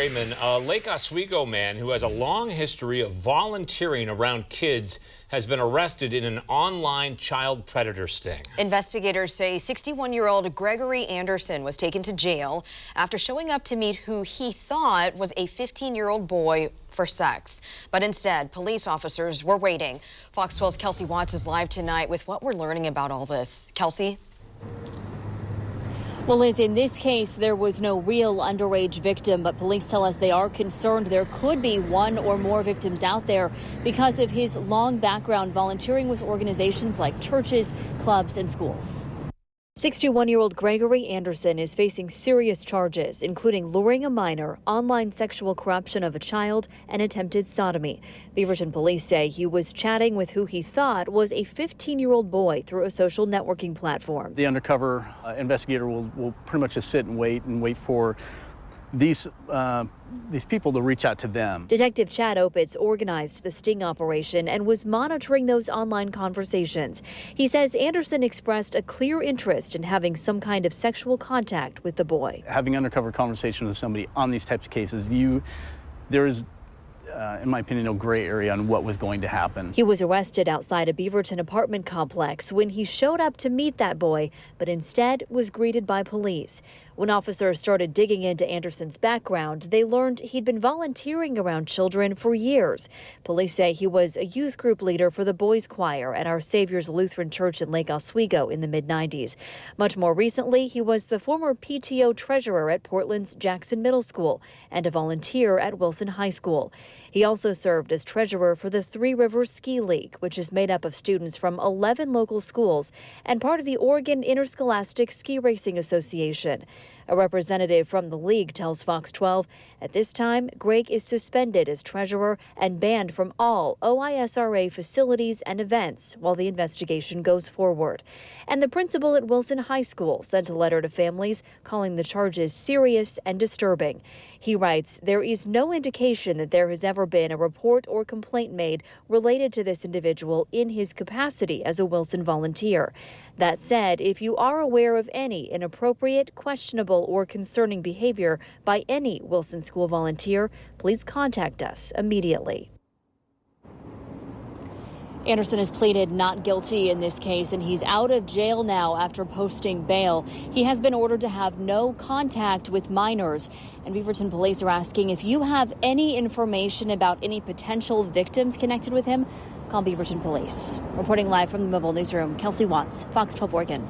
Raymond, a Lake Oswego man who has a long history of volunteering around kids has been arrested in an online child predator sting. Investigators say 61-year-old Gregory Anderson was taken to jail after showing up to meet who he thought was a 15-year-old boy for sex. But instead, police officers were waiting. Fox 12's Kelsey Watts is live tonight with what we're learning about all this. Kelsey? Well, Liz, in this case, there was no real underage victim, but police tell us they are concerned there could be one or more victims out there because of his long background volunteering with organizations like churches, clubs, and schools. 61-year-old Gregory Anderson is facing serious charges, including luring a minor, online sexual corruption of a child, and attempted sodomy. Beaverton police say he was chatting with who he thought was a 15-year-old boy through a social networking platform. The undercover investigator will pretty much just sit and wait for these people to reach out to them. Detective Chad Opitz organized the sting operation and was monitoring those online conversations. He says Anderson expressed a clear interest in having some kind of sexual contact with the boy. Having undercover conversation with somebody on these types of cases, there is, in my opinion, no gray area on what was going to happen. He was arrested outside a Beaverton apartment complex when he showed up to meet that boy, but instead was greeted by police. When officers started digging into Anderson's background, they learned he'd been volunteering around children for years. Police say he was a youth group leader for the boys' choir at Our Savior's Lutheran Church in Lake Oswego in the mid-90s. Much more recently, he was the former PTO treasurer at Portland's Jackson Middle School and a volunteer at Wilson High School. He also served as treasurer for the Three Rivers Ski League, which is made up of students from 11 local schools and part of the Oregon Interscholastic Ski Racing Association. A representative from the league tells Fox 12 at this time, Greg is suspended as treasurer and banned from all OISRA facilities and events while the investigation goes forward. And the principal at Wilson High School sent a letter to families calling the charges serious and disturbing. He writes, there is no indication that there has ever been a report or complaint made related to this individual in his capacity as a Wilson volunteer. That said, if you are aware of any inappropriate, questionable, or concerning behavior by any Wilson School volunteer, please contact us immediately. Anderson has pleaded not guilty in this case, and he's out of jail now after posting bail. He has been ordered to have no contact with minors. And Beaverton police are asking if you have any information about any potential victims connected with him, call Beaverton police. Reporting live from the mobile newsroom, Kelsey Watts, Fox 12 Oregon.